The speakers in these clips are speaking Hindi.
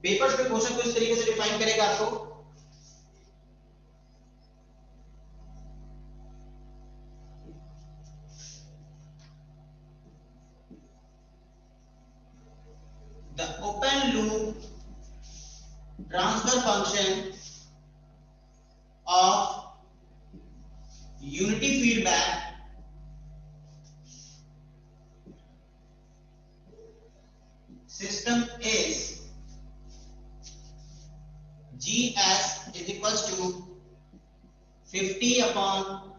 पेपर्स पे क्वेश्चन को इस तरीके से डिफाइन करेगा आपको, the open loop transfer function of unity feedback system is GS is equals to 50 upon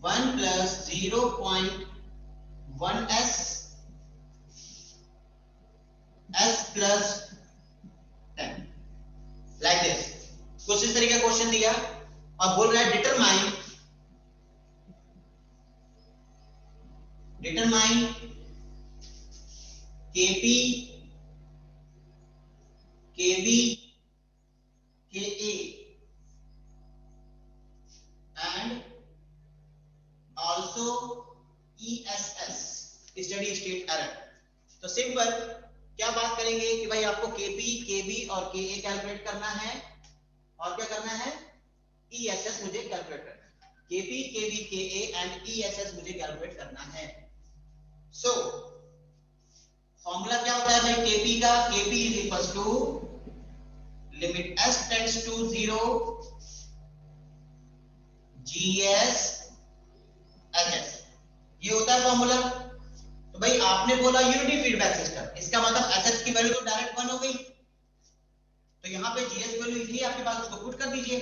1 plus 0.1 S plus 10 like this। कुछ इस तरीके का क्वेश्चन दिया और बोल रहा है डिटरमाइन केपी केबी केए and also ESS steady state error. तो सिंपल क्या बात करेंगे कि भाई आपको केपी केबी और केए कैलकुलेट करना है और क्या करना है, ईएसएस मुझे कैलकुलेट करना है। केपी केबी केए एंड ईएसएस मुझे कैलकुलेट करना है। सो फॉर्मूला क्या होता है भाई केपी का, KP is equals to limit s tends to 0 GS HS, ये होता है फॉर्मूला। तो भाई आपने बोला यूनिटी फीडबैक सिस्टम, इसका मतलब एचएस की वैल्यू तो डायरेक्ट 1 हो गई, तो यहाँ पे जीएस वैल्यू इजी आपके पास, उसको पुट कर दीजिए।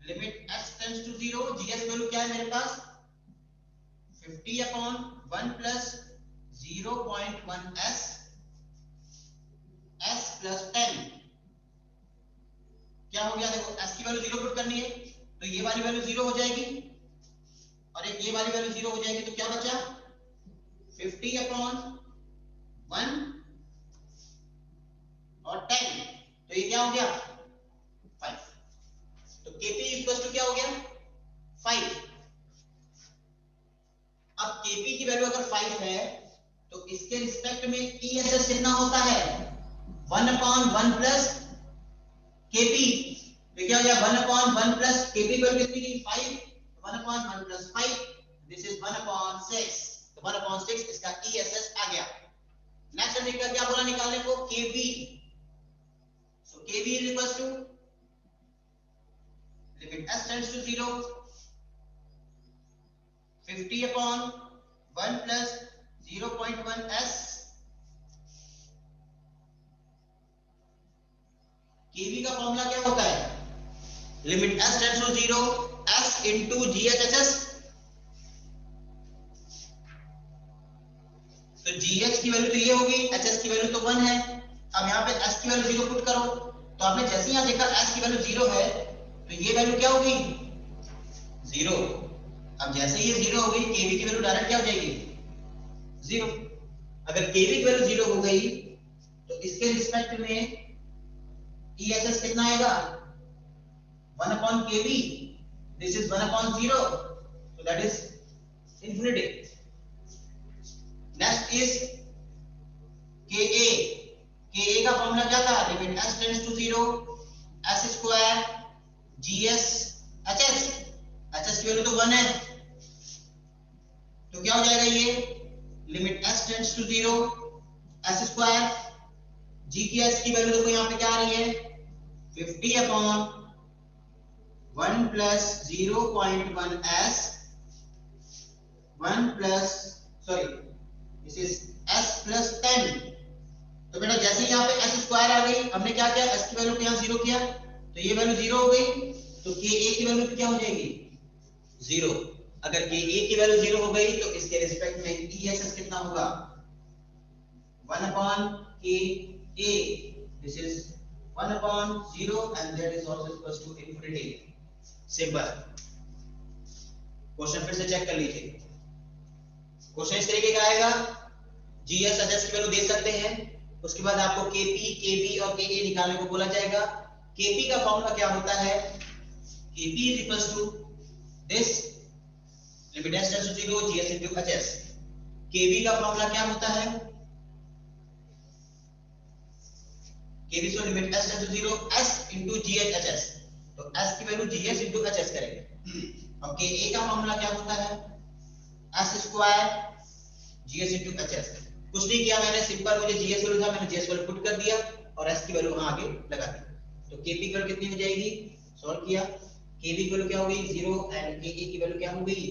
Limit s tends to 0, GS value क्या है मेरे पास 50 अपॉन 1 प्लस 0.1 s प्लस 10 क्या हो गया, देखो s की वैल्यू 0 पुट करनी है तो ये वाली वैल्यू 0 हो जाएगी और एक ये वाली वैल्यू 0 हो जाएगी, तो क्या बचा 50 अपॉन 1 और 10, तो ये क्या हो गया 5। तो kp इक्वल्स टू क्या हो गया 5। अब kp की वैल्यू अगर 5 है तो इसके रिस्पेक्ट में ईएसएस कितना होता है 1 अपॉन 1 प्लस केपी, तो क्या हो गया 1 अपॉन 1 प्लस केपी वैल्यू कितनी थी 5, 1 upon 1 plus 5, this is 1 upon 6, तो 1 अपॉन 6 इसका ईएसएस आ गया। नेक्स्ट हमने क्या बोला निकालने को KB, so KB is equals to limit s tends to 0 50 upon 1 plus 0.1 s, KV का फॉर्मूला क्या होता है limit s tends to 0 s into GHSS, तो जीएच की वैल्यू तो ये होगी, एचएस की वैल्यू तो 1 है। अब यहाँ पे s की वैल्यू 0 पुट करो, तो आपने जैसे ही यहाँ देखा s की वैल्यू 0 है तो ये वैल्यू क्या होगी 0। अब जैसे ही ये 0 हो गई केवी की वैल्यू डायरेक्ट क्या हो जाएगी 0। अगर केवी की वैल्यू 0 हो गई तो इसके रिस्पेक्ट में ईएसएस कितना आएगा 1 upon kb, this is 1 upon 0, so that is infinity। next is ka, ka का फॉर्मूला क्या था limit s tends to 0 s square gs hs, hs की वैल्यू तो 1 है, तो क्या हो जाएगा ये limit s tends to 0 s square g की s की वैल्यू देखो यहाँ पे क्या आ रही है 50 upon 1 plus 0.1 s 1 plus sorry this is s plus 10। तो बेटा जैसे ही यहाँ पे s स्क्वायर आ गई हमने क्या किया s की वैल्यू को यहाँ 0 किया तो ये वैल्यू 0 हो गई, तो ka की वैल्यू क्या हो जाएगी 0। अगर ka की वैल्यू 0 हो गई तो इसके रिस्पेक्ट में ईएसएस कितना होगा 1 upon ka, this is 1 upon 0 and that is also equals to infinity। Simple question फिर से चेक कर लीजिए, क्वेश्चन इस तरीके का आएगा जीएस एचएस की वैल्यू दे सकते हैं, उसके बाद आपको केपी केबी और केए निकालने को बोला जाएगा। केपी का फॉर्मूला क्या होता है KP is equals to this limit s tends to 0 GS into HS. KB का फॉर्मूला क्या होता है KV so limit s tends to 0 s into gh hs, तो s की वैल्यू gh into hs करेंगे। अब ka का फॉर्मूला क्या होता है, s square gh into hs। कुछ नहीं किया मैंने, सिंपल मुझे gh वैल्यू था, मैंने gh वैल्यू पुट कर दिया और s की वैल्यू वहां आगे लगा दी। तो kp की वैल्यू कितनी हो जाएगी, सॉल्व किया, kv की वैल्यू क्या हो गई 0 एंड ka की वैल्यू क्या हो गई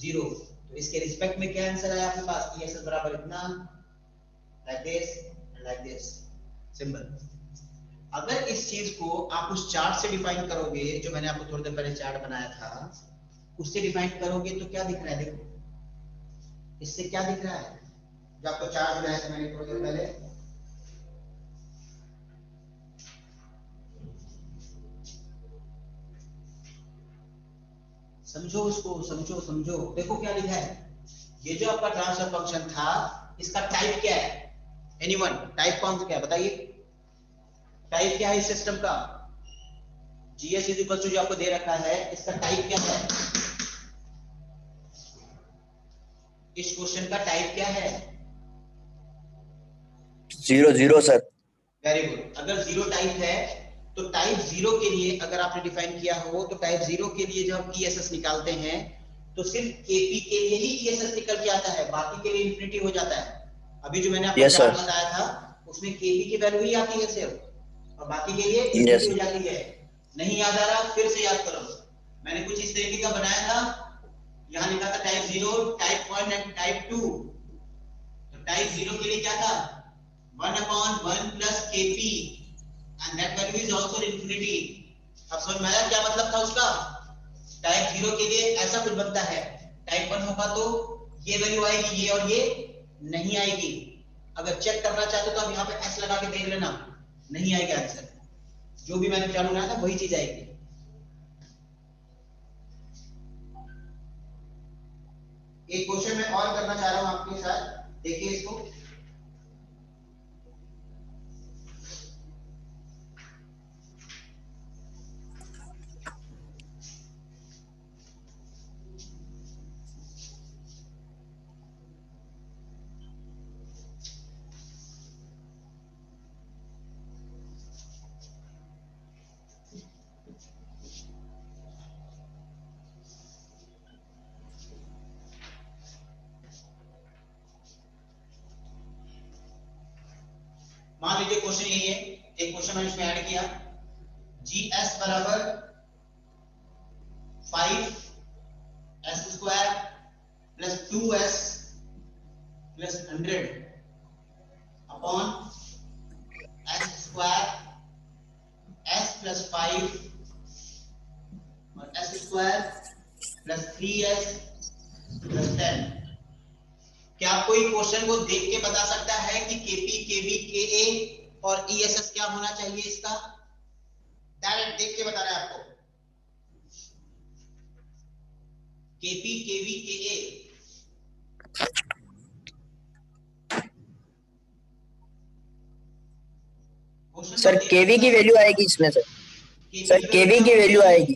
0। तो इसके रिस्पेक्ट में क्या आंसर आया आपके पास, ESS बराबर इतना, like this and like this, simple. अगर इस चीज को आप उस चार्ट से डिफाइन करोगे, जो मैंने आपको थोड़ी देर पहले चार्ट बनाया था, उससे डिफाइन करोगे तो क्या दिख रहा है, देखो इससे क्या दिख रहा है, जो आपको चार्ट बनाया था मैंने थोड़ी देर पहले, समझो उसको, समझो समझो, देखो क्या लिखा है, ये जो आपका ट्रांसफर फंक्शन था, इसका टाइप क्या है, एनीवन टाइप कौन सा क्या है बताइए, टाइप क्या है इस सिस्टम का, जीएस इज इक्वल टू जो आपको दे रखा है, इसका टाइप क्या है, इस क्वेश्चन का टाइप क्या है, 0 0 सर। Very good. अगर 0 टाइप है तो टाइप 0 के लिए अगर आपने डिफाइन किया हो, तो टाइप 0 के लिए जब हम ईएसएस निकालते हैं तो सिर्फ केपी के लिए ही ईएसएस निकल के आता है, बाकी के लिए इंफिनिटी हो जाता है। अभी जो मैंने आपको यस चार्ट सर। बताया था उसमें केपी की वैल्यू ही आती है सिर्फ, और बाकी के लिए यस इंफिनिटी हो जाती है। नहीं याद आ रहा फिर से याद करो, मैंने कुछ इस तरीके का बनाया था, यहाँ लिखा था टाइप 0, टाइप 1 एंड टाइप 2। तो टाइप 0 के लिए क्या था, 1/1 plus kp and that value is also infinity। अब समझ में आया क्या मतलब था उसका, टाइप 0 के लिए ऐसा कुछ बनता है, टाइप 1 होगा तो ये वैल्यू आएगी, ये और ये नहीं आएगी। अगर चेक करना चाहते तो आप यहाँ पे s लगा के देख लेना, नहीं आएगा आंसर, जो भी मैंने चालू बनाया था वही चीज आएगी। एक क्वेश्चन मैं और करना चाह रहा हूं आपके साथ, देखिए इसको, मान लीजिए क्वेश्चन यही है, एक क्वेश्चन मैंने इसमें ऐड किया, GS बराबर 5s square plus 2s plus 100 upon s square s plus 5 और s square plus 3s plus 10। क्या कोई क्वेश्चन को देख के बता सकता है कि केपी केवी के और ईएसएस क्या होना चाहिए इसका, डायरेक्ट देख के बता रहा है आपको, केपी केवी के सर, केवी की वैल्यू आएगी इसमें सर, सर केवी की वैल्यू आएगी,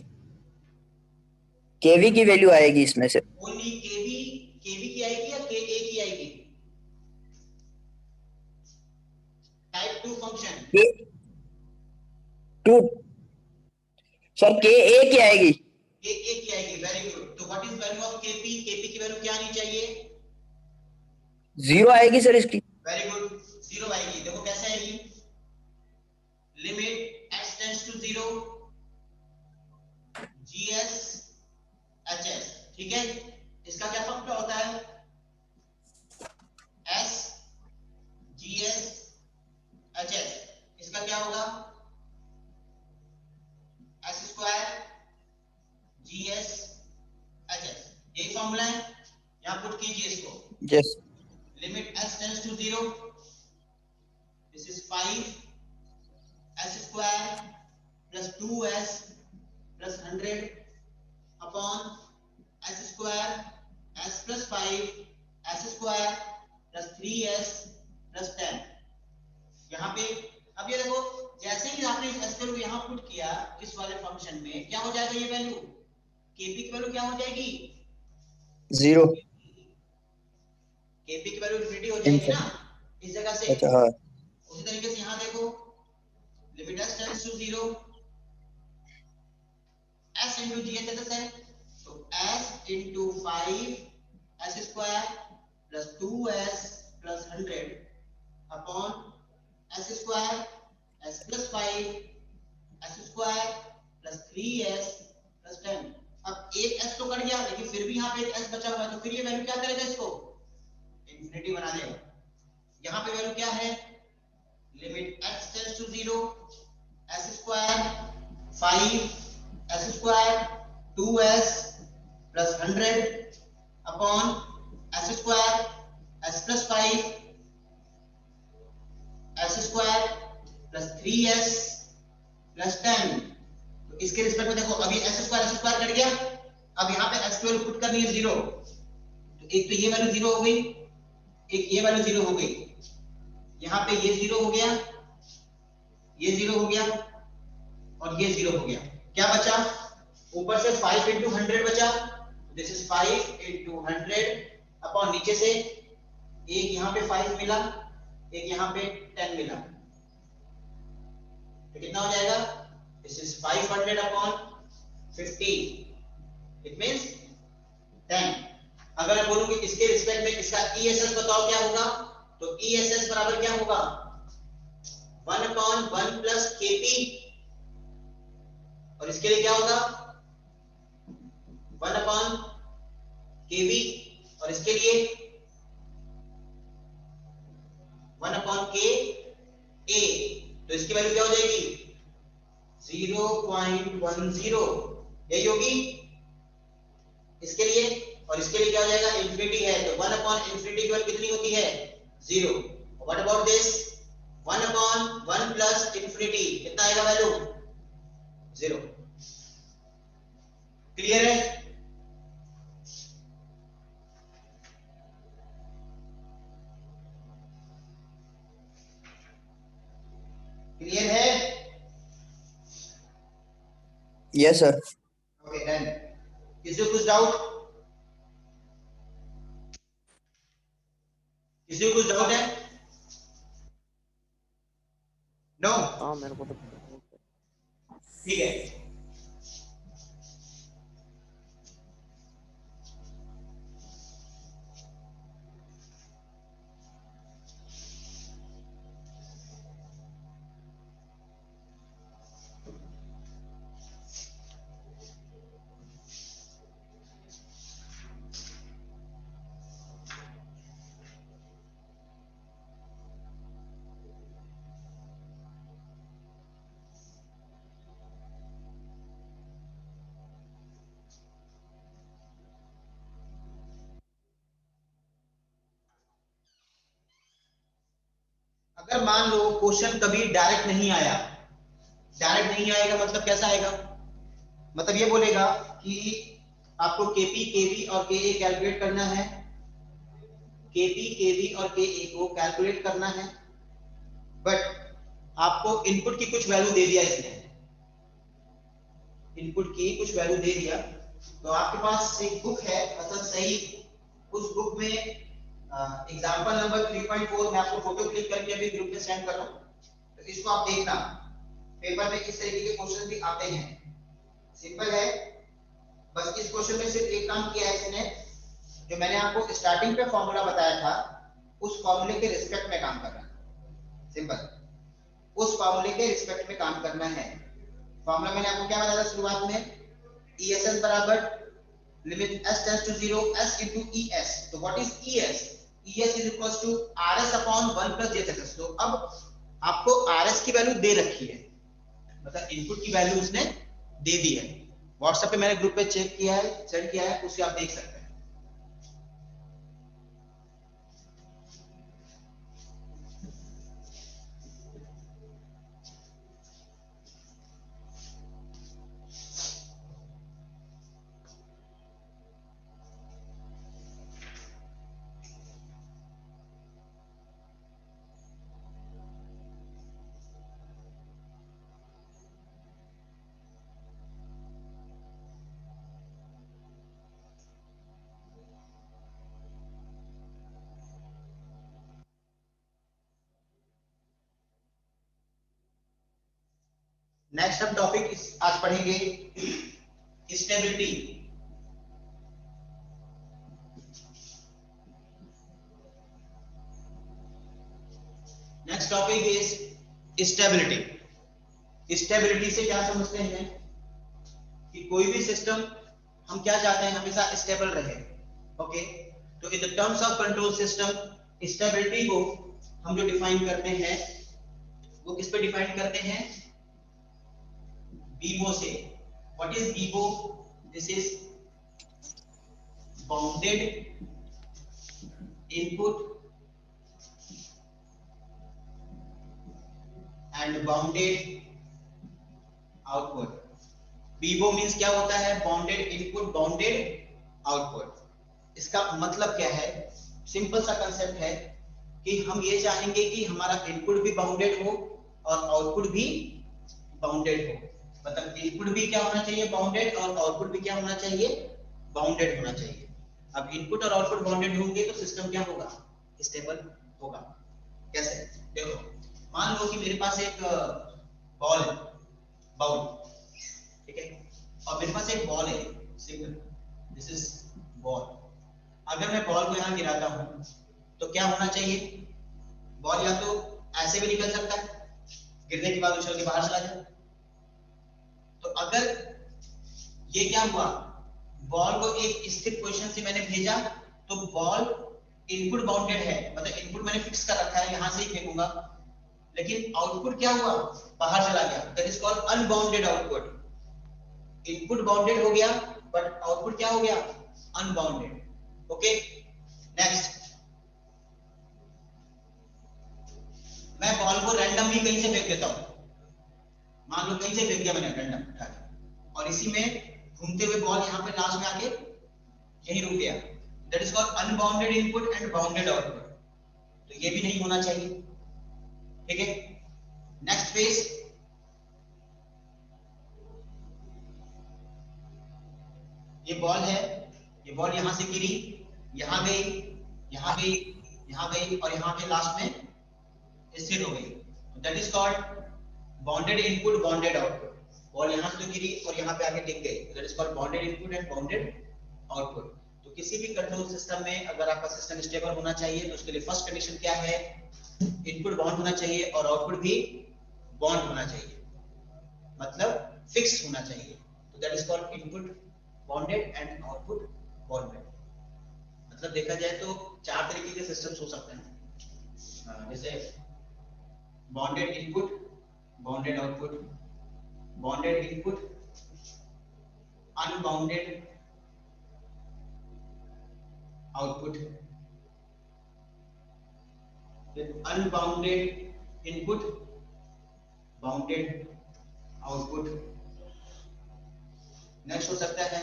केवी की वैल्यू आएगी इसमें से, ओनली केवी, केवी की आएगी या के ए की आएगी, टाइप 2 फंक्शन के 2 सर, के ए की आएगी, के ए की आएगी, वेरी गुड। तो what is value of KP, KP की वैल्यू क्या आनी चाहिए, 0 आएगी सर इसकी, वेरी गुड, 0 आएगी। देखो कैसे आएगी, limit x tends to 0 gs hs, ठीक है, इसका क्या फॉर्मूला होता है, s gs hs, इसका क्या होगा s स्क्वायर gs hs, यही फॉर्मूला है, यहां पुट कीजिए इसको, yes, limit x tends to 0, this is 5 s square plus 2s plus 100 upon s square s plus 5 s square plus 3s plus 10। यहाँ पे अब ये देखो, जैसे ही आपने इस s को यहाँ पुट किया इस वाले फंक्शन में, क्या हो जाएगा ये वैल्यू, kp की वैल्यू क्या हो जाएगी 0, kp की वैल्यू इंफिनिटी हो जाएगी ना इस जगह से। अच्छा हाँ, उसी तरीके से यहाँ देखो, limit s tends to 0, s into GHSS है, तो s into 5 s square plus 2s plus 100 upon s square s plus 5 s square plus 3s plus 10। अब एक s तो कट गया, लेकिन फिर भी यहाँ पे एक s बचा हुआ है, तो फिर ये वैल्यू क्या करेगा, इसको इंफिनिटी बना देगा। यहाँ पे वैल्यू क्या है, limit x tends to 0 s square 5 s square 2s plus 100 upon s square s plus 5 s square plus 3s plus 10। तो इसके रिस्पेक्ट में देखो, अभी s square कट गया, अब यहाँ पे s की वैल्यू पुट करनी है 0, तो एक तो ये वैल्यू 0 हो गई, एक ये वैल्यू 0 हो गई, यहाँ पे ये 0 हो गया, ये 0 हो गया और ये 0 हो गया। क्या बचा, ऊपर से 5 into 100 बचा, दिस इज 5 into 100 अपॉन नीचे से एक यहाँ पे 5 मिला, एक यहाँ पे 10 मिला, तो कितना हो जाएगा, this is 500 upon 50, it means 10। अगर मैं बोलूं कि इसके रिस्पेक्ट में इसका ESS बताओ क्या होगा, तो ESS बराबर क्या होगा, 1 अपॉन 1 प्लस KP, और इसके लिए क्या होगा 1 अपॉन KV, और इसके लिए 1 अपॉन KA, तो इसकी वैल्यू क्या हो जाएगी 0.10, यही होगी इसके लिए, और इसके लिए क्या हो जाएगा, इंफिनिटी है, तो 1 अपॉन इंफिनिटी की वैल्यू कितनी होती है 0। What about this 1 upon 1 plus infinity, कितना आएगा वैल्यू 0। क्लियर है, क्लियर है, यस सर। Okay done. किसी को कुछ डाउट, किसी को कुछ डाउट है, नो हाँ मेरे को तो ठीक है। अगर मान लो क्वेश्चन कभी डायरेक्ट नहीं आया, डायरेक्ट नहीं आएगा मतलब कैसा आएगा, मतलब ये बोलेगा कि आपको केपी केवी और के कैलकुलेट करना है, केपी केवी और के को कैलकुलेट करना है, बट आपको इनपुट की कुछ वैल्यू दे दिया इसने, इनपुट की कुछ वैल्यू दे दिया, तो आपके पास एक बुक है, मतलब सही उस बुक में एग्जांपल नंबर 3.4 मैं आपको फोटो क्लिक करके अभी ग्रुप में सेंड कर रहा हूं, तो इसको आप देखना, पेपर में इस तरीके के क्वेश्चन भी आते हैं, सिंपल है। बस इस क्वेश्चन में सिर्फ एक काम किया है इसने, जो मैंने आपको स्टार्टिंग पे फॉर्मूला बताया था उस फॉर्मूले के रिस्पेक्ट में काम करना है, सिंपल उस फॉर्मूले के रिस्पेक्ट में काम करना है। फॉर्मूला मैंने आपको क्या बताया था शुरुआत में, ESS बराबर limit s tends to 0 s into ES, तो what is ES, ES is equals to RS upon 1 plus JSS। तो अब आपको RS की वैल्यू दे रखी है, मतलब इनपुट की वैल्यू उसने दे दी है, व्हाट्सएप पे मैंने ग्रुप पे चेक किया है, सेंड किया है, उसे आप देख सकते हैं। नेक्स्ट हम टॉपिक आज पढ़ेंगे stability. Next topic is stability. Stability से क्या समझते हैं कि कोई भी सिस्टम हम क्या चाहते हैं, हमेशा स्टेबल रहे। ओके, तो इन the terms of control system stability को हम जो डिफाइन करते हैं वो किस पे डिफाइन करते हैं, बीबो से। What is Vivo? This is bounded input and bounded output. Vivo means क्या होता है, बाउंडेड इनपुट बाउंडेड आउटपुट। इसका मतलब क्या है, सिंपल सा कंसेप्ट है कि हम ये चाहेंगे कि हमारा इनपुट भी बाउंडेड हो और आउटपुट भी बाउंडेड हो। मतलब इनपुट भी क्या होना चाहिए, बाउंडेड, और आउटपुट भी क्या होना चाहिए, बाउंडेड होना चाहिए। अब इनपुट और आउटपुट बाउंडेड होंगे तो सिस्टम क्या होगा, स्टेबल होगा। कैसे? देखो, मान लो कि मेरे पास एक बाउल, ठीक है, और मेरे पास एक बॉल है, सिंपल, दिस इज बॉल। अगर मैं बॉल को यहां गिराता हूं तो क्या होना चाहिए, बॉल या तो ऐसे भी निकल सकता है, गिरने के बाद उछल के बाहर चला जाए। तो अगर ये क्या हुआ, बॉल को एक स्थिर पोजीशन से मैंने भेजा तो बॉल इनपुट बाउंडेड है, मतलब इनपुट मैंने फिक्स कर रखा है, यहां से ही फेंकूंगा। लेकिन आउटपुट क्या हुआ, बाहर चला गया, that is called unbounded output. Input bounded हो गया बट आउटपुट क्या हो गया, अनबाउंडेड। ओके, नेक्स्ट, मैं बॉल को रैंडमली कहीं से फेंक देता हूं, मान लो कहीं से फेंक दिया मैंने रैंडम उठा के, और इसी में घूमते हुए बॉल यहां पे लास्ट में आके यहीं रुक गया, that is called unbounded input and bounded output. तो ये भी नहीं होना चाहिए, ठीक है। नेक्स्ट फेज, ये बॉल है, ये बॉल यहां से गिरी, यहां गई, यहां गई, यहां गई, और यहां पे लास्ट में स्थिर हो गई। That is called bounded input bounded output. Ball यहां से गिरी और यहां पे आके टिक गई, that is called bounded input and bounded output. तो किसी भी कंट्रोल सिस्टम में अगर आपका सिस्टम स्टेबल होना चाहिए तो उसके लिए फर्स्ट कंडीशन क्या है, इनपुट बाउंड होना चाहिए और आउटपुट भी बाउंड होना चाहिए, मतलब फिक्स्ड होना चाहिए। तो that is called input bounded and output bounded. मतलब देखा जाए तो चार तरीके के सिस्टम्स हो सकते हैं, जैसे bounded input bounded output, bounded input unbounded output, unbounded input bounded output. Next हो सकता है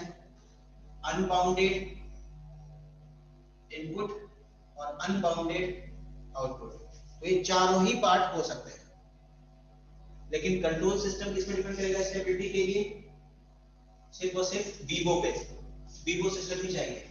अनबाउंडेड इनपुट और अनबाउंडेड आउटपुट। तो ये चारों ही पार्ट हो सकते हैं, लेकिन कंट्रोल सिस्टम किस पे डिपेंड करेगा स्टेबिलिटी के लिए, सिर्फ और सिर्फ बीबो पे। बीबो सिस्टम ही चाहिए।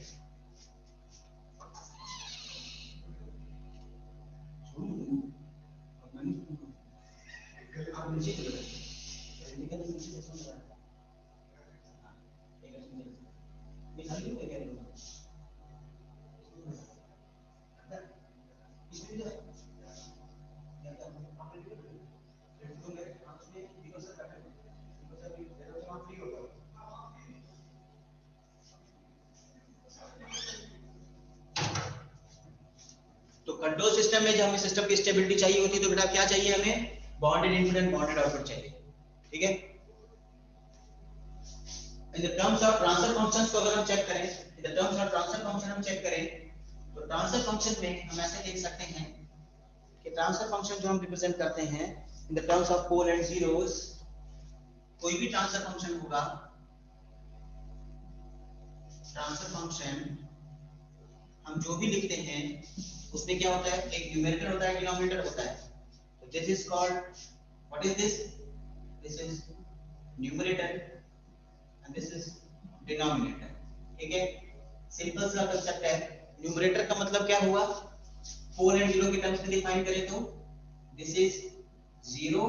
तो कंट्रोल सिस्टम में जब हमें सिस्टम की स्टेबिलिटी चाहिए होती है तो बेटा क्या चाहिए हमें, bounded input and bounded output चाहिए, ठीक है। इन the terms of transfer functions को अगर हम चेक करें, इन the terms of transfer function हम चेक करें तो ट्रांसफर फंक्शन में हम ऐसे देख सकते हैं कि ट्रांसफर फंक्शन जो हम रिप्रेजेंट करते हैं in the terms of pole and zeros, कोई भी ट्रांसफर फंक्शन होगा, ट्रांसफर फंक्शन हम जो भी लिखते हैं उसमें क्या होता है, एक न्यूमेरेटर होता है, डिनोमिनेटर होता है। तो this is called, what is this, this is numerator and this is denominator, ठीक है। सिंपल सा कंसेप्ट है। न्यूमेरेटर का मतलब क्या हुआ, पोल एंड जीरो के टर्म्स में डिफाइन करें तो this is zero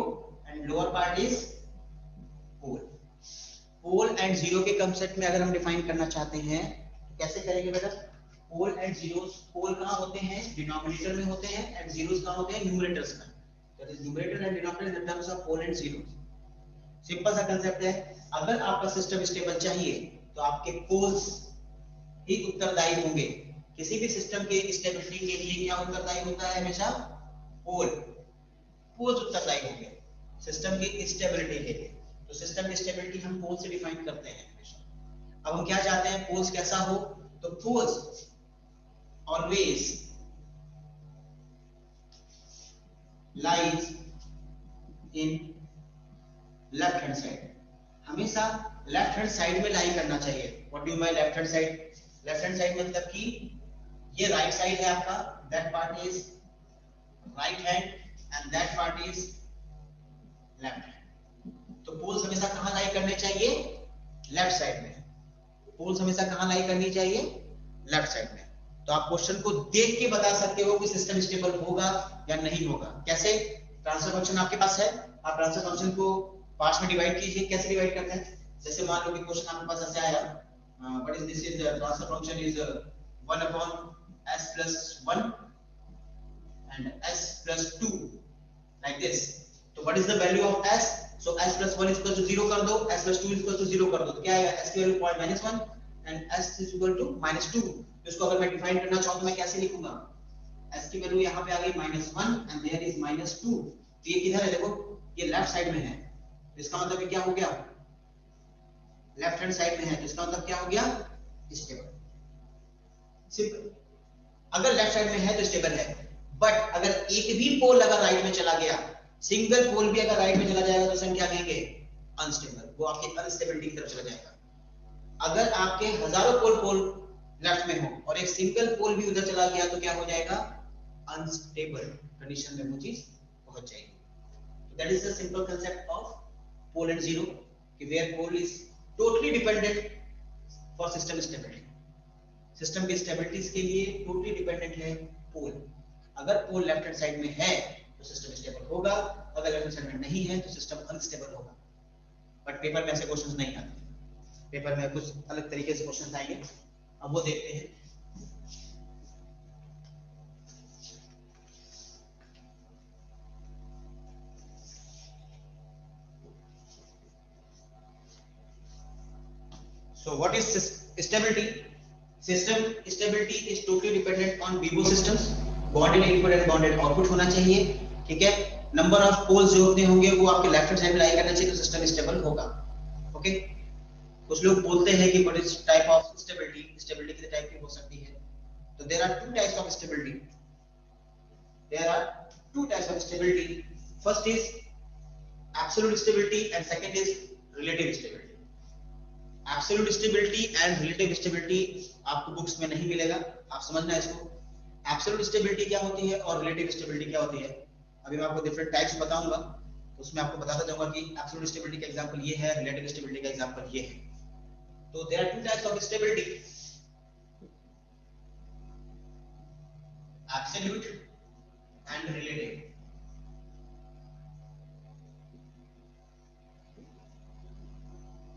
and lower part is pole. Pole and zero के कंसेप्ट में अगर हम डिफाइन करना चाहते हैं तो कैसे करेंगे बेटा? पोल एंड जीरोस, पोल कहाँ होते हैं? डिनोमिनेटर में होते हैं, एंड जीरोस कहाँ होते हैं? न्यूमरेटर्स में। That is numerator and denominator in terms of pole and zeros. Simple सा कंसेप्ट है। अगर आपका सिस्टम स्टेबल चाहिए तो आपके पोल्स ही उत्तरदायी होंगे। किसी भी सिस्टम के स्टेबिलिटी के लिए क्या उत्तरदायी होता है? हमेशा पोल। पोल्स उत्तरदायी होंगे सिस्टम की स्टेबिलिटी के लिए। तो सिस्टम की स्टेबिलिटी हम पोल से डिफाइन करते हैं हमेशा। अब हम क्या चाहते हैं? पोल्स कैसा हो? तो poles always lies in left hand side. हमेशा लेफ्ट हैंड साइड में लाई करना चाहिए। What do you mean left hand side? Left hand side मतलब कि ये राइट साइड है आपका, that part is right hand and that part is left hand. तो पोल्स हमेशा कहां लाई करने चाहिए? लेफ्ट साइड में। पोल्स हमेशा कहां लाई करनी चाहिए? लेफ्ट साइड में। तो आप क्वेश्चन को देख के बता सकते हो कि सिस्टम स्टेबल होगा या नहीं होगा। कैसे? ट्रांसफर फंक्शन आपके पास है, आप ट्रांसफर फंक्शन को पार्ट्स में डिवाइड कीजिए। कैसे डिवाइड करते हैं? जैसे मान लो कि क्वेश्चन आपके पास ऐसे आया, what is this? Is transfer function is 1 upon s plus 1 and s plus 2 like this. तो what is the value of s? So s plus 1 is equal to 0 कर दो, s plus 2 is equal to 0 कर दो। तो क्या आएगा? s की value -1 and s is equal to -2। तो इसको अगर मैं डिफाइन करना चाहूं तो मैं कैसे लिखूंगा? s की वैल्यू यहां पे आ गई -1 and there is -2। तो ये किधर है? देखो ये लेफ्ट साइड में है, तो इसका मतलब क्या हो गया? लेफ्ट हैंड साइड में है, तो इसका मतलब क्या हो गया? स्टेबल। सिंपल। अगर लेफ्ट साइड में है तो स्टेबल है, बट अगर एक भी पोल अगर राइट में चला गया, सिंगल पोल भी अगर राइट में चला जाएगा तो उसे हम क्या कहेंगे? अनस्टेबल। वो आपकी अनस्टेबिलिटी की तरफ चला जाएगा। अगर आपके हजारों पोल लेफ्ट में हो और एक सिंगल पोल भी उधर चला गया तो क्या हो जाएगा? अनस्टेबल कंडीशन में वो चीज पहुंच जाएगी। That is the simple concept of pole and zero, कि where pole is totally dependent for system stability. System की स्टेबिलिटी के लिए टोटली डिपेंडेंट है पोल। अगर पोल लेफ्ट हैंड साइड में है तो सिस्टम स्टेबल होगा, अगर लेफ्ट हैंड साइड में नहीं है तो सिस्टम अनस्टेबल होगा। बट पेपर में ऐसे क्वेश्चंस नहीं आते, पेपर में कुछ अलग तरीके से क्वेश्चंस आएंगे, अब वो देखते हैं। So what is stability? System stability is totally dependent on vivo systems. Bonded input and bonded output होना चाहिए, ठीक है। नंबर ऑफ पोल्स जो होते होंगे वो आपके लेफ्ट हैंड साइड में लाई करना चाहिए, तो सिस्टम स्टेबल होगा। ओके। कुछ लोग बोलते हैं कि what is type of stability? Stability कितने टाइप की हो सकती है? तो there are two types of stability. There are two types of stability. First is absolute stability and second is relative stability. Absolute stability and relative stability आपको बुक्स में नहीं मिलेगा, आप समझना है इसको। एब्सोल्यूट स्टेबिलिटी क्या होती है और रिलेटिव स्टेबिलिटी क्या होती है, अभी मैं आपको डिफरेंट टाइप्स बताऊंगा, उसमें आपको बताता जाऊंगा कि एब्सोल्यूट स्टेबिलिटी का एग्जांपल ये है, रिलेटिव स्टेबिलिटी का एग्जांपल ये है। तो there are two types of stability, absolute and relative.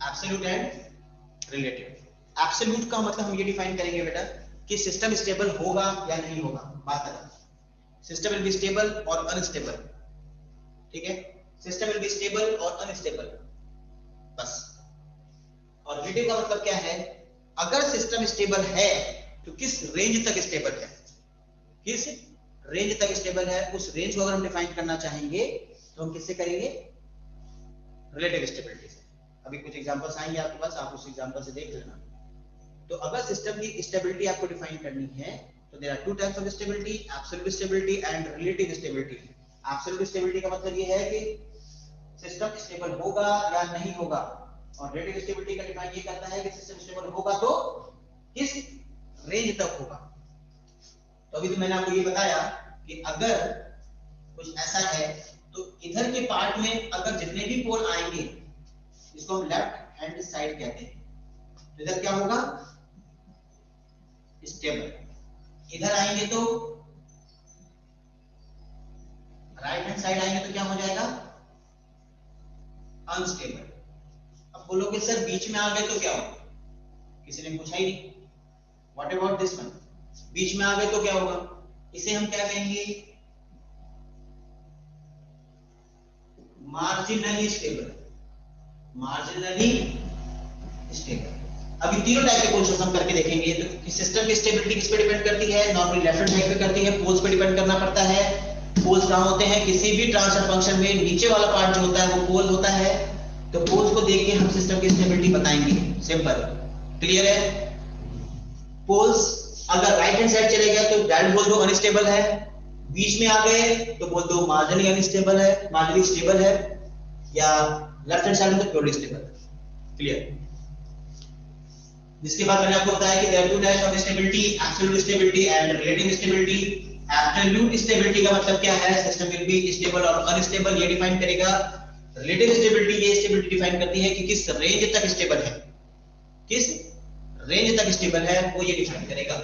Absolute and relative. Absolute का मतलब हम ये डिफाइन करेंगे बेटा कि सिस्टम स्टेबल होगा या नहीं होगा। बात करें सिस्टम विल बी स्टेबल और अनस्टेबल, ठीक है। सिस्टम विल बी स्टेबल और अनस्टेबल, बस। और रिलेटिव का मतलब क्या है? अगर सिस्टम स्टेबल है तो किस रेंज तक स्टेबल है, किस रेंज तक स्टेबल है, उस रेंज को अगर हम डिफाइन करना चाहेंगे तो हम किससे करेंगे? रिलेटिव स्टेबिलिटी से। अभी कुछ एग्जांपल्स आएंगे आपके पास, आप उस एग्जांपल से देख लेना। तो अगर सिस्टम की स्टेबिलिटी आपको डिफाइन करनी है तो there are two types of stability, absolute stability and relative stability. Absolute stability का मतलब ये है कि सिस्टम स्टेबल होगा या नहीं होगा, और रिलेटिव स्टेबिलिटी का डिफाइन ये करता है कि सिस्टम स्टेबल होगा तो किस रेंज तक होगा। तो अभी तो मैंने आपको ये बताया कि अगर कुछ ऐसा है तो इधर के पार्ट में अगर जितने भी पोल आएंगे इसको हम लेफ्ट हैंड साइड कहते हैं, तो इधर क्या होगा? स्टेबल। इधर आएंगे तो राइट हैंड साइड आएंगे तो क्या हो जाएगा? अनस्टेबल। बोलोगे सर बीच में आ गए तो क्या होगा, किसी ने पूछा ही नहीं। व्हाट अबाउट दिस वन, बीच में आ गए तो क्या होगा, इसे हम क्या कहेंगे, मार्जिनली स्टेबल, मार्जिनली स्टेबल। अभी तीनों टाइप के पोल्स हम करके देखेंगे। तो सिस्टम की स्टेबिलिटी किस पे डिपेंड करती है, नॉर्मली लेफ्ट हैंड साइड पे करती है, पोल्स पे डिपेंड करना पड़ता है। पोल्स कहां होते हैं, किसी भी ट्रांसफर फंक्शन में नीचे वाला पार्ट जो होता है वो पोल होता है। तो पोल्स को देख के हम सिस्टम की स्टेबिलिटी बताएंगे, सिंपल, क्लियर है। पोल्स अगर राइट हैंड साइड चले गए तो डायरेक्ट बोल दो अनस्टेबल है, बीच में आ गए तो बोल दो मार्जिनली अनस्टेबल है, मार्जिनली स्टेबल है, या लेफ्ट हैंड साइड में तो प्योरली स्टेबल, क्लियर। जिसके बाद मैंने आपको बताया कि there are two types of stability, absolute stability and relative stability. Absolute stability का मतलब क्या है, सिस्टम विल बी स्टेबल और अनस्टेबल, ये डिफाइन करेगा। रिलेटिव स्टेबिलिटी ये स्टेबिलिटी डिफाइन करती है कि किस रेंज तक स्टेबल है, किस रेंज तक स्टेबल है, वो ये डिफाइन करेगा।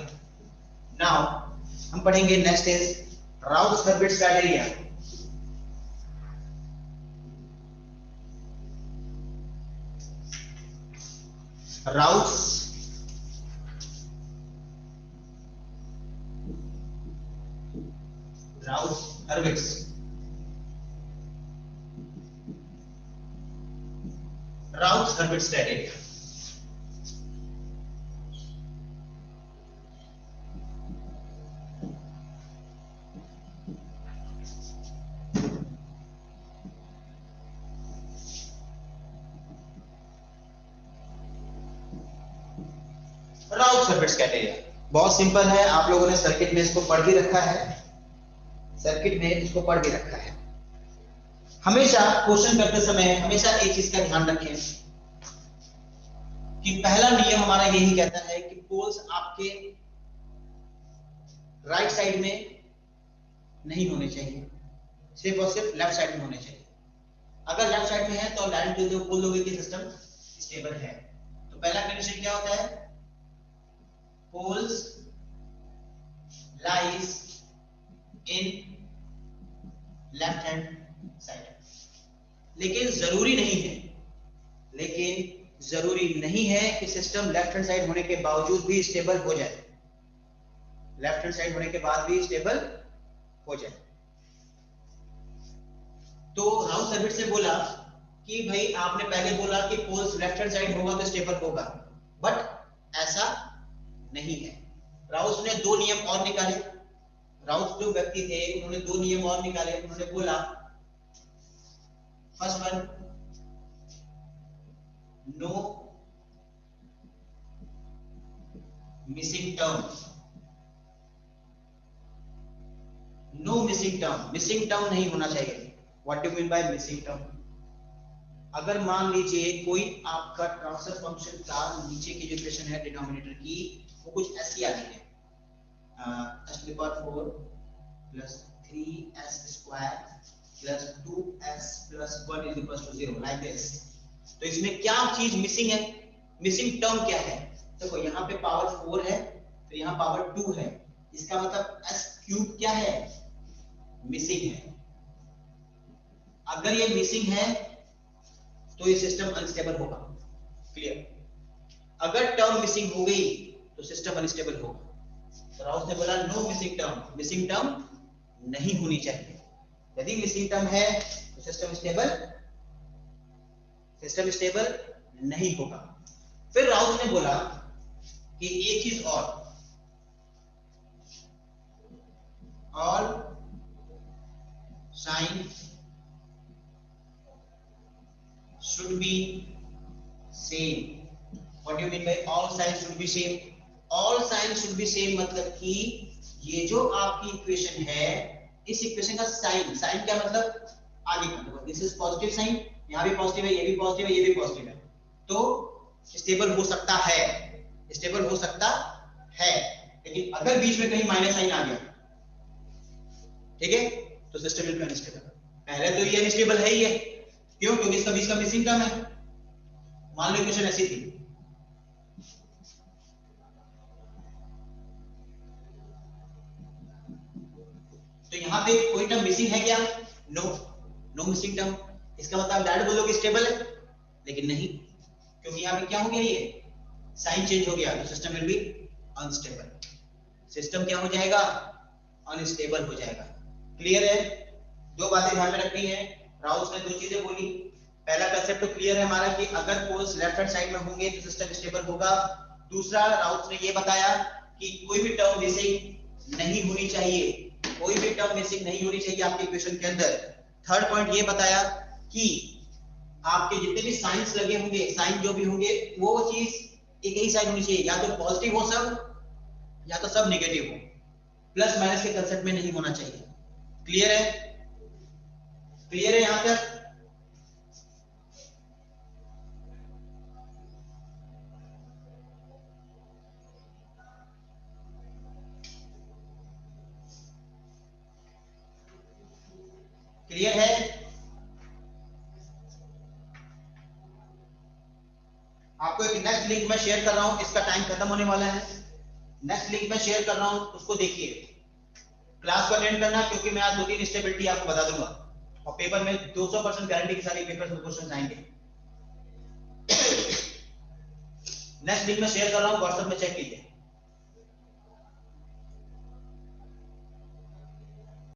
नाउ हम पढ़ेंगे next is Routh Hurwitz criteria. Routh Hurwitz criteria. Routh Hurwitz criteria बहुत सिंपल है, आप लोगों ने सर्किट में इसको पढ़ भी रखा है, सर्किट में इसको पढ़ भी रखा है। हमेशा क्वेश्चन करते समय हमेशा एक चीज का ध्यान रखें कि पहला नियम हमारा यही कहता है कि पोल्स आपके राइट साइड में नहीं होने चाहिए, सिर्फ और सिर्फ लेफ्ट साइड में होने चाहिए। अगर लेफ्ट साइड में है तो डायरेक्ट बोल दोगे कि सिस्टम स्टेबल है। तो पहला कंडीशन क्या होता है, poles lies in left hand side. लेकिन जरूरी नहीं है, लेकिन जरूरी नहीं है कि सिस्टम लेफ्ट हैंड साइड होने के बावजूद भी स्टेबल हो जाए, लेफ्ट हैंड साइड होने के बाद भी स्टेबल हो जाए। तो राउथ हर्विट्ज से बोला कि भाई आपने पहले बोला कि पोल्स लेफ्ट हैंड साइड होगा तो स्टेबल होगा, बट ऐसा नहीं है। राउथ ने दो नियम और निकाले, राउथ जो व्यक्ति थे उन्होंने दो नियम और निकाले। उन्होंने बोला first one, no missing term, no missing term, missing term नहीं होना चाहिए। What do mean by missing term, अगर मान लीजिए कोई आपका ट्रांसफर फंक्शन का नीचे की जो इक्वेशन है डिनोमिनेटर की वो कुछ ऐसी आ रही है, x to the power 4 plus 3s square plus 2s plus 1 is equals to 0 like this। तो इसमें क्या चीज मिसिंग है, मिसिंग टर्म क्या है, देखो यहाँ पे पावर 4 है तो यहाँ पावर 2 है, इसका मतलब s क्यूब क्या है, मिसिंग है। अगर ये मिसिंग है तो ये सिस्टम अनस्टेबल होगा, क्लियर। अगर टर्म मिसिंग हो गई तो सिस्टम अनस्टेबल होगा। तो राउथ ने बोला no missing term, missing term नहीं होनी चाहिए। यदि मिसिंग टर्म है तो सिस्टम स्टेबल नहीं होगा। फिर राउथ ने बोला कि एक चीज और sign should be same। What do you mean by all signs should be same? All signs should be same मतलब कि ये जो आपकी इक्वेशन है, इस इक्वेशन का साइन, साइन क्या मतलब आगे का, देखो दिस इज पॉजिटिव साइन, यहाँ भी पॉजिटिव है, ये भी पॉजिटिव है, ये भी पॉजिटिव है, तो स्टेबल हो सकता है, स्टेबल हो सकता है। लेकिन अगर बीच में कहीं माइनस साइन आ गया, ठीक है, तो सिस्टम विल बी अनस्टेबल। पहले तो ये अनस्टेबल है ही है, क्यों, क्योंकि इसका बीच का मिसिंग टर्म है। मान लो इक्वेशन ऐसी थी, तो यहाँ पे कोई टर्म मिसिंग है क्या, नो, नो मिसिंग टर्म। इसका मतलब डायरेक्ट बोलोगे स्टेबल है, लेकिन नहीं, क्योंकि यहाँ पे क्या हो गया, ये साइन चेंज हो गया, तो system will B unstable. System क्या हो जाएगा, अनस्टेबल हो जाएगा। क्लियर है? दो बातें ध्यान में रखनी है। राउस ने दो चीजें बोली। पहला कंसेप्ट तो क्लियर है हमारा कि अगर पोल्स लेफ्ट हैंड साइड में होंगे तो सिस्टम स्टेबल होगा। दूसरा, राउस ने ये बताया कि कोई भी टर्म मिसिंग नहीं होनी चाहिए, कोई भी टर्म मिसिंग नहीं होनी चाहिए आपके इक्वेशन के अंदर। थर्ड पॉइंट ये बताया कि आपके जितने भी साइंस लगे होंगे, साइन जो भी होंगे, वो चीज एक ही साइन होनी चाहिए, या तो पॉजिटिव हो सब, या तो सब नेगेटिव हो, प्लस माइनस के कंसेप्ट में नहीं होना चाहिए। क्लियर है? क्लियर है यहां तक? क्लियर है? आपको एक नेक्स्ट लिंक में शेयर कर रहा हूं, इसका टाइम खत्म होने वाला है। नेक्स्ट लिंक में शेयर कर रहा हूं, उसको देखिए, क्लास को अटेंड करना, क्योंकि मैं आज 2-3 स्टेबिलिटी आपको बता दूंगा और पेपर में 200% गारंटी के साथ पेपर में क्वेश्चन आएंगे। नेक्स्ट लिंक में शेयर कर रहा हूं, व्हाट्सएप में चेक कीजिए।